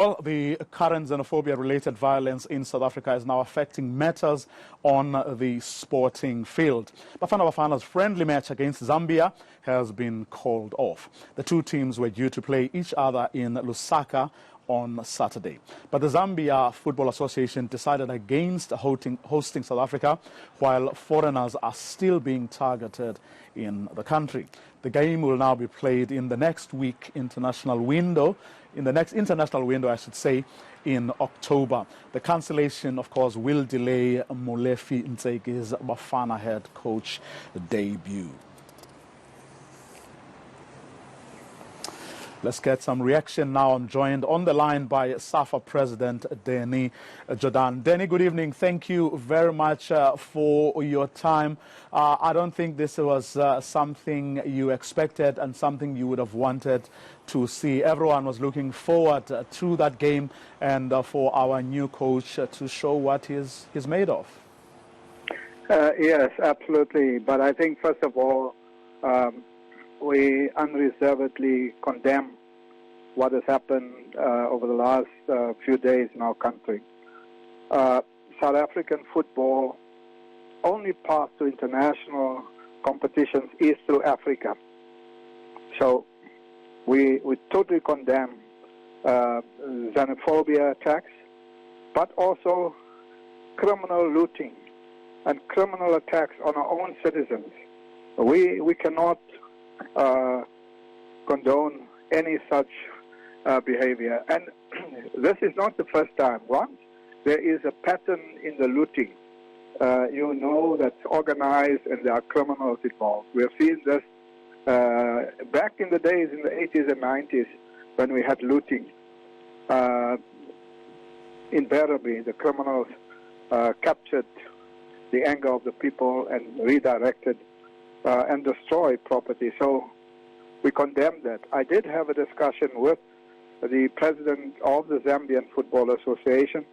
Well, the current xenophobia-related violence in South Africa is now affecting matters on the sporting field. Bafana Bafana's friendly match against Zambia has been called off. The two teams were due to play each other in Lusaka on Saturday. But the Zambia Football Association decided against hosting South Africa, while foreigners are still being targeted in the country. The game will now be played in the next international window, I should say, in October. The cancellation, of course, will delay Molefi Ntseke's Bafana head coach debut. Let's get some reaction now. I'm joined on the line by SAFA President Jordaan. Danny, good evening. Thank you very much for your time. I don't think this was something you expected and something you would have wanted to see. Everyone was looking forward to that game and for our new coach to show what he's made of. Yes, absolutely. But I think, first of all, we unreservedly condemn what has happened over the last few days in our country. South African football only path to international competitions is through Africa. So we totally condemn xenophobia attacks, but also criminal looting and criminal attacks on our own citizens. We cannot condone any such behavior. And this is not the first time. Once there is a pattern in the looting, you know that's organized and there are criminals involved. We have seen this back in the days in the 80s and 90s when we had looting. Invariably, the criminals captured the anger of the people and redirected and destroy property. So we condemn that. I did have a discussion with the president of the Zambian Football Association.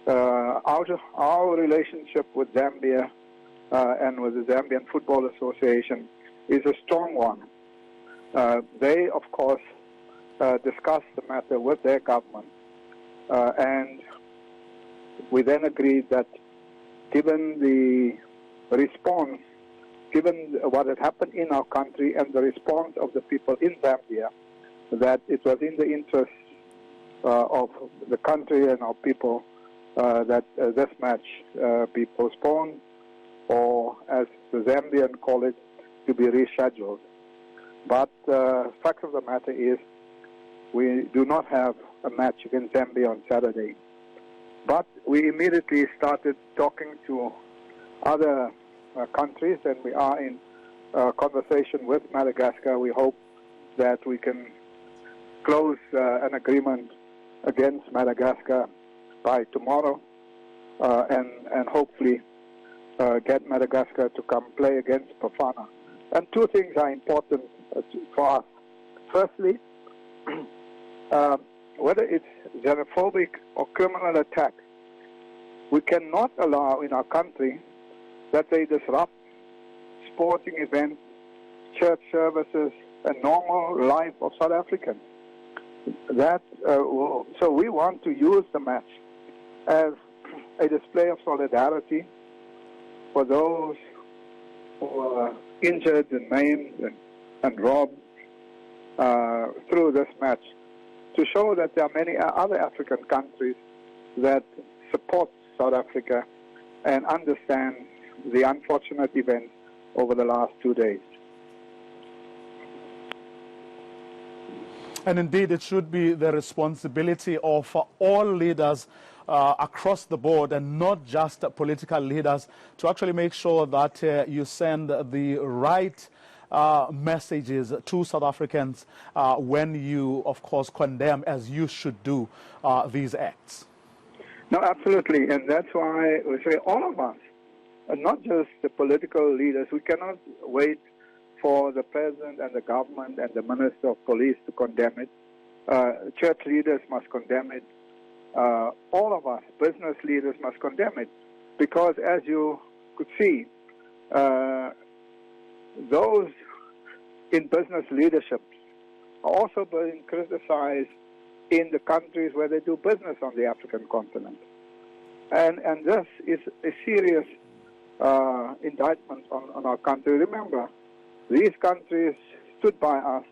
Our relationship with Zambia and with the Zambian Football Association is a strong one. They, of course, discussed the matter with their government, and we then agreed that given the response, given what had happened in our country and the response of the people in Zambia, that it was in the interest of the country and our people that this match be postponed, or as the Zambians call it, to be rescheduled. But fact of the matter is, we do not have a match against Zambia on Saturday. But we immediately started talking to other countries, and we are in conversation with Madagascar. We hope that we can close an agreement against Madagascar by tomorrow, and hopefully get Madagascar to come play against Bafana. And two things are important for us. Firstly, whether it's xenophobic or criminal attack, we cannot allow in our country that they disrupt sporting events, church services, and normal life of South Africans. So we want to use the match as a display of solidarity for those who are injured and maimed and robbed through this match, to show that there are many other African countries that support South Africa and understand the unfortunate events over the last 2 days. And indeed, it should be the responsibility of all leaders across the board, and not just political leaders, to actually make sure that you send the right messages to South Africans when you, of course, condemn, as you should do, these acts. No, absolutely. And that's why we say all of us, and not just the political leaders. We cannot wait for the president and the government and the minister of police to condemn it. Church leaders must condemn it. All of us, business leaders, must condemn it. Because as you could see, those in business leadership are also being criticized in the countries where they do business on the African continent. And this is a serious indictment on our country. Remember, these countries stood by us,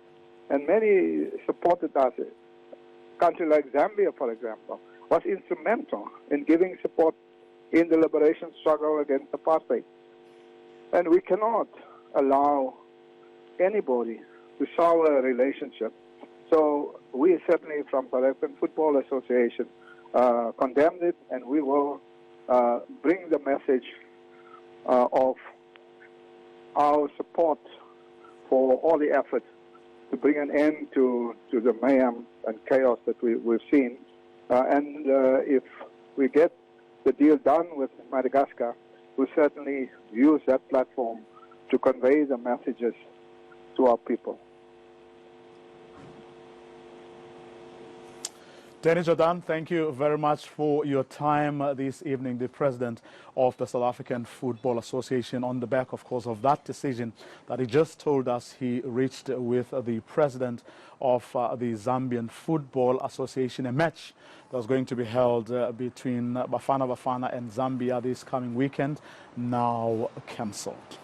and many supported us. A country like Zambia, for example, was instrumental in giving support in the liberation struggle against apartheid. And we cannot allow anybody to sour a relationship. So we certainly, from South African Football Association, condemned it, and we will bring the message of our support for all the efforts to bring an end to the mayhem and chaos that we've seen. And if we get the deal done with Madagascar, we'll certainly use that platform to convey the messages to our people. Danny Jordaan, thank you very much for your time this evening, the president of the South African Football Association, on the back, of course, of that decision that he just told us he reached with the president of the Zambian Football Association, a match that was going to be held between Bafana Bafana and Zambia this coming weekend, now cancelled.